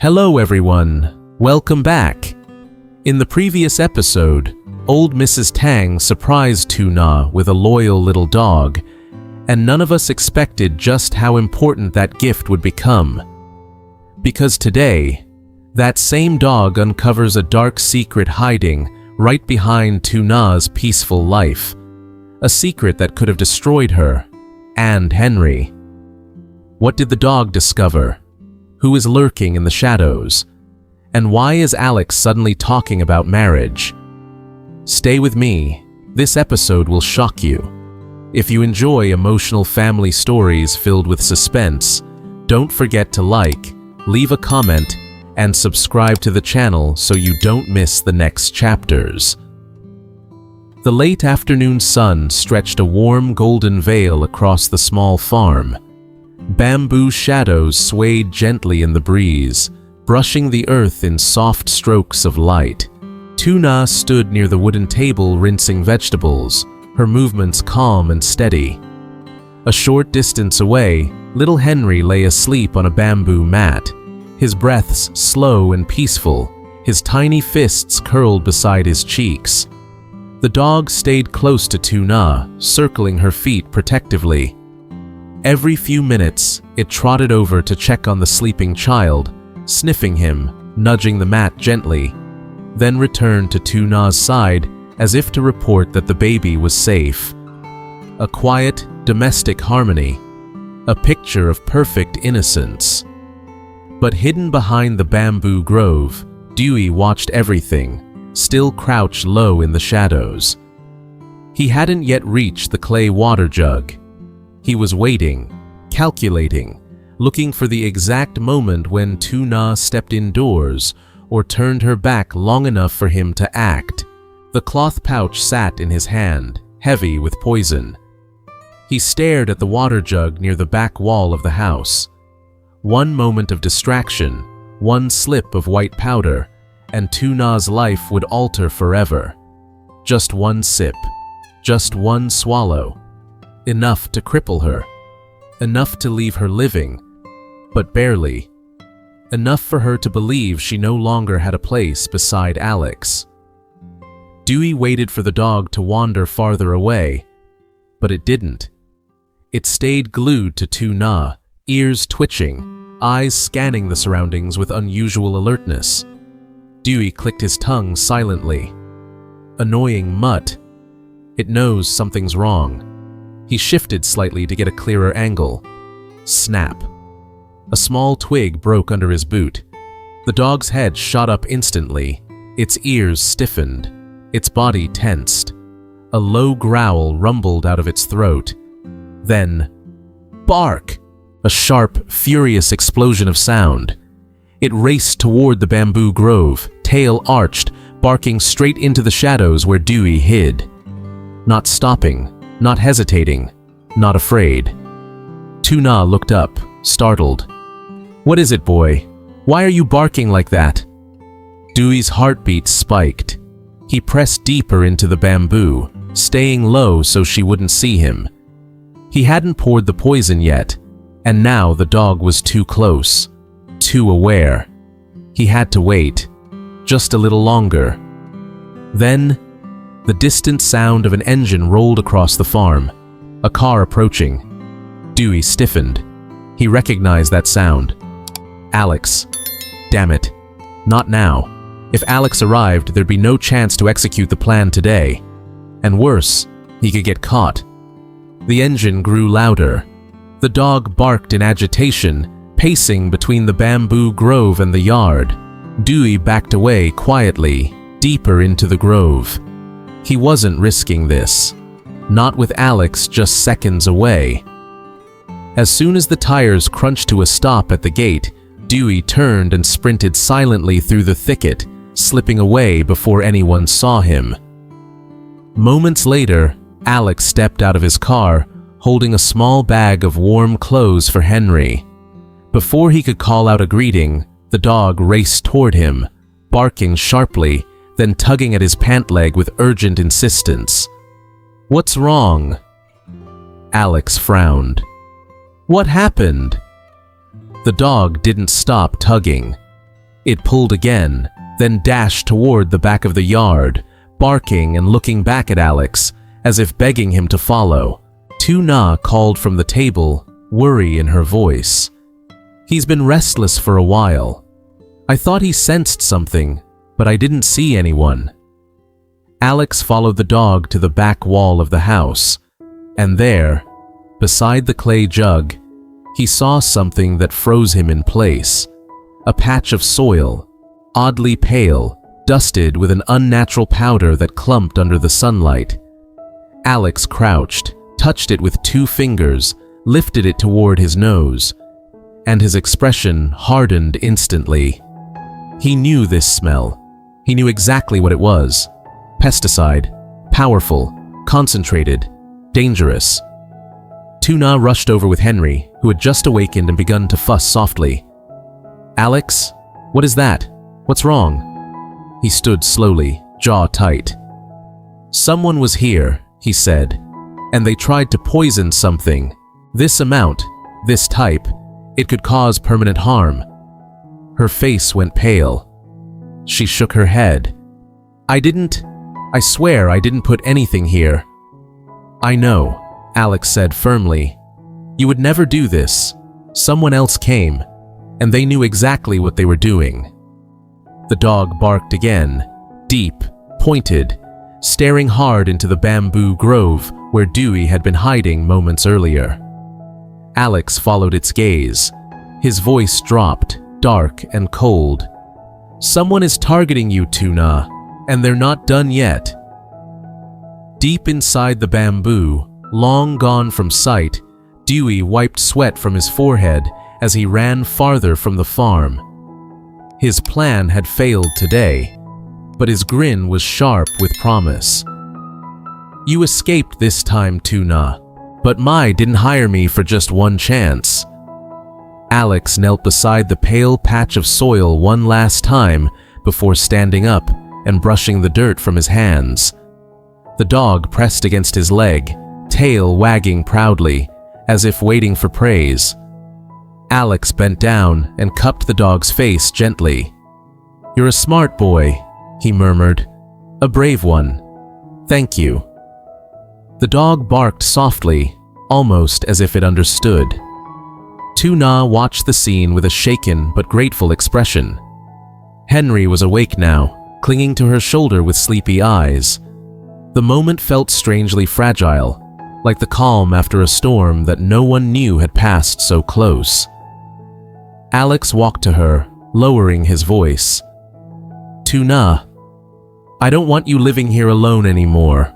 Hello everyone, welcome back. In the previous episode, old Mrs. Tang surprised Tuna with a loyal little dog, and none of us expected just how important that gift would become. Because today, that same dog uncovers a dark secret hiding right behind Tuna's peaceful life, a secret that could have destroyed her and Henry. What did the dog discover? Who is lurking in the shadows? And why is Alex suddenly talking about marriage? Stay with me. This episode will shock you. If you enjoy emotional family stories filled with suspense, don't forget to like, leave a comment, and subscribe to the channel so you don't miss the next chapters. The late afternoon sun stretched a warm golden veil across the small farm. Bamboo shadows swayed gently in the breeze, brushing the earth in soft strokes of light. Tuna stood near the wooden table rinsing vegetables, her movements calm and steady. A short distance away, little Henry lay asleep on a bamboo mat, his breaths slow and peaceful, his tiny fists curled beside his cheeks. The dog stayed close to Tuna, circling her feet protectively. Every few minutes, it trotted over to check on the sleeping child, sniffing him, nudging the mat gently, then returned to Tuna's side as if to report that the baby was safe. A quiet, domestic harmony, a picture of perfect innocence. But hidden behind the bamboo grove, Dwey watched everything, still crouched low in the shadows. He hadn't yet reached the clay water jug. He was waiting, calculating, looking for the exact moment when Tuna stepped indoors or turned her back long enough for him to act. The cloth pouch sat in his hand, heavy with poison. He stared at the water jug near the back wall of the house. One moment of distraction, one slip of white powder, and Tuna's life would alter forever. Just one sip, just one swallow. Enough to cripple her. Enough to leave her living, but barely. Enough for her to believe she no longer had a place beside Alex. Dwey waited for the dog to wander farther away, but it didn't. It stayed glued to Tuna, ears twitching, eyes scanning the surroundings with unusual alertness. Dwey clicked his tongue silently. Annoying mutt. It knows something's wrong. He shifted slightly to get a clearer angle. Snap. A small twig broke under his boot. The dog's head shot up instantly. Its ears stiffened. Its body tensed. A low growl rumbled out of its throat. Then, bark! A sharp, furious explosion of sound. It raced toward the bamboo grove, tail arched, barking straight into the shadows where Dwey hid. Not stopping. Not hesitating, not afraid. Tuna looked up, startled. "What is it, boy? Why are you barking like that?" Dewey's heartbeat spiked. He pressed deeper into the bamboo, staying low so she wouldn't see him. He hadn't poured the poison yet, and now the dog was too close, too aware. He had to wait, just a little longer. Then, the distant sound of an engine rolled across the farm, a car approaching. Dwey stiffened. He recognized that sound. Alex. Damn it. Not now. If Alex arrived, there'd be no chance to execute the plan today. And worse, he could get caught. The engine grew louder. The dog barked in agitation, pacing between the bamboo grove and the yard. Dwey backed away quietly, deeper into the grove. He wasn't risking this. Not with Alex just seconds away. As soon as the tires crunched to a stop at the gate, Dwey turned and sprinted silently through the thicket, slipping away before anyone saw him. Moments later, Alex stepped out of his car, holding a small bag of warm clothes for Henry. Before he could call out a greeting, the dog raced toward him, barking sharply, then tugging at his pant leg with urgent insistence. "What's wrong?" Alex frowned. "What happened?" The dog didn't stop tugging. It pulled again, then dashed toward the back of the yard, barking and looking back at Alex, as if begging him to follow. Lytuna called from the table, worry in her voice. He's been restless for a while. I thought he sensed something, but I didn't see anyone. Alex followed the dog to the back wall of the house, and there, beside the clay jug, he saw something that froze him in place. A patch of soil, oddly pale, dusted with an unnatural powder that clumped under the sunlight. Alex crouched, touched it with 2 fingers, lifted it toward his nose, and his expression hardened instantly. He knew this smell. He knew exactly what it was. Pesticide. Powerful. Concentrated. Dangerous. Lytuna rushed over with Henry, who had just awakened and begun to fuss softly. "Alex, what is that? What's wrong?" He stood slowly, jaw tight. "Someone was here," he said, "and they tried to poison something. This amount, this type, it could cause permanent harm." Her face went pale. She shook her head. I swear I didn't put anything here." "I know," Alex said firmly. "You would never do this. Someone else came, and they knew exactly what they were doing." The dog barked again, deep, pointed, staring hard into the bamboo grove where Dwey had been hiding moments earlier. Alex followed its gaze. His voice dropped, dark and cold. "Someone is targeting you, Lytuna, and they're not done yet." Deep inside the bamboo, long gone from sight, Dwey wiped sweat from his forehead as he ran farther from the farm. His plan had failed today, but his grin was sharp with promise. "You escaped this time, Lytuna, but Mai didn't hire me for just one chance." Alex knelt beside the pale patch of soil one last time before standing up and brushing the dirt from his hands. The dog pressed against his leg, tail wagging proudly, as if waiting for praise. Alex bent down and cupped the dog's face gently. "You're a smart boy," he murmured. "A brave one. Thank you." The dog barked softly, almost as if it understood. Lytuna watched the scene with a shaken but grateful expression. Henry was awake now, clinging to her shoulder with sleepy eyes. The moment felt strangely fragile, like the calm after a storm that no one knew had passed so close. Alex walked to her, lowering his voice. "Lytuna, I don't want you living here alone anymore.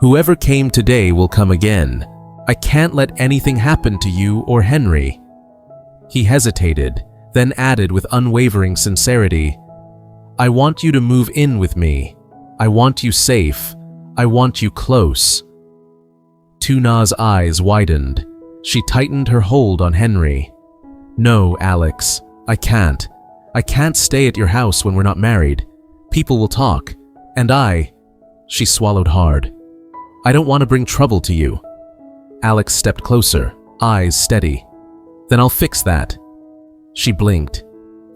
Whoever came today will come again. I can't let anything happen to you or Henry." He hesitated, then added with unwavering sincerity, "I want you to move in with me. I want you safe. I want you close." Lytuna's eyes widened. She tightened her hold on Henry. "No, Alex, I can't. I can't stay at your house when we're not married. People will talk. And She swallowed hard. "I don't want to bring trouble to you." Alex stepped closer, eyes steady. "Then I'll fix that." She blinked.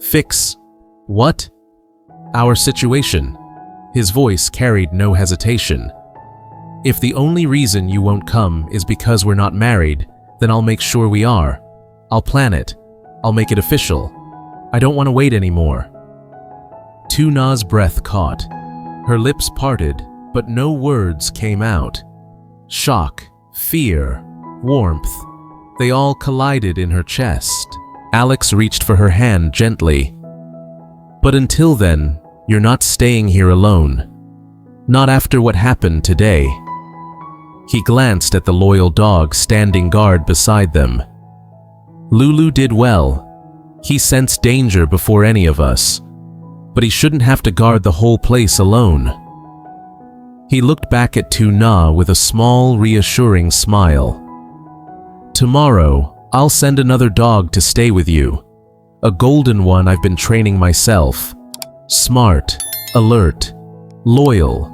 "Fix what?" "Our situation." His voice carried no hesitation. "If the only reason you won't come is because we're not married, then I'll make sure we are. I'll plan it. I'll make it official. I don't want to wait anymore." Lytuna's breath caught. Her lips parted, but no words came out. Shock, fear, warmth, they all collided in her chest. Alex reached for her hand gently. "But until then, you're not staying here alone. Not after what happened today." He glanced at the loyal dog standing guard beside them. Lulu did well. He sensed danger before any of us, but he shouldn't have to guard the whole place alone. He looked back at Lytuna with a small, reassuring smile. "Tomorrow, I'll send another dog to stay with you. A golden one I've been training myself. Smart, alert, loyal.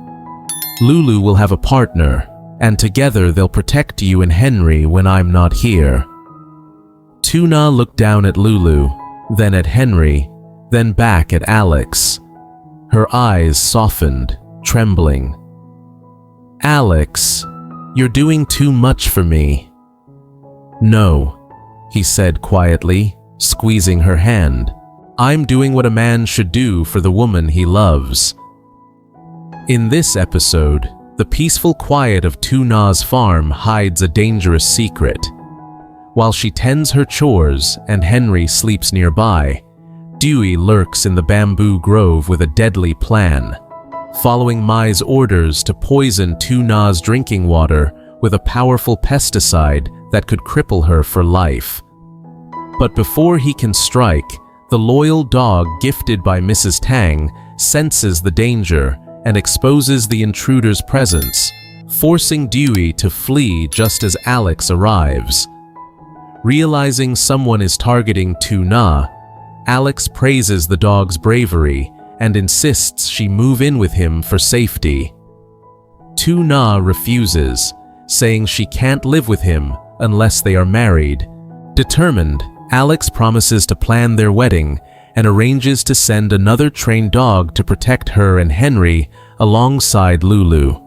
Lulu will have a partner, and together they'll protect you and Henry when I'm not here." Lytuna looked down at Lulu, then at Henry, then back at Alex. Her eyes softened, trembling. "Alex, you're doing too much for me." "No," he said quietly, squeezing her hand. "I'm doing what a man should do for the woman he loves." In this episode, the peaceful quiet of Tuna's farm hides a dangerous secret. While she tends her chores and Henry sleeps nearby, Dwey lurks in the bamboo grove with a deadly plan, following Mai's orders to poison Tuna's drinking water with a powerful pesticide that could cripple her for life. But before he can strike, the loyal dog gifted by Mrs. Tang senses the danger and exposes the intruder's presence, forcing Dwey to flee just as Alex arrives. Realizing someone is targeting Tuna, Alex praises the dog's bravery and insists she move in with him for safety. Tuna refuses, saying she can't live with him unless they are married. Determined, Alex promises to plan their wedding and arranges to send another trained dog to protect her and Henry alongside Lulu.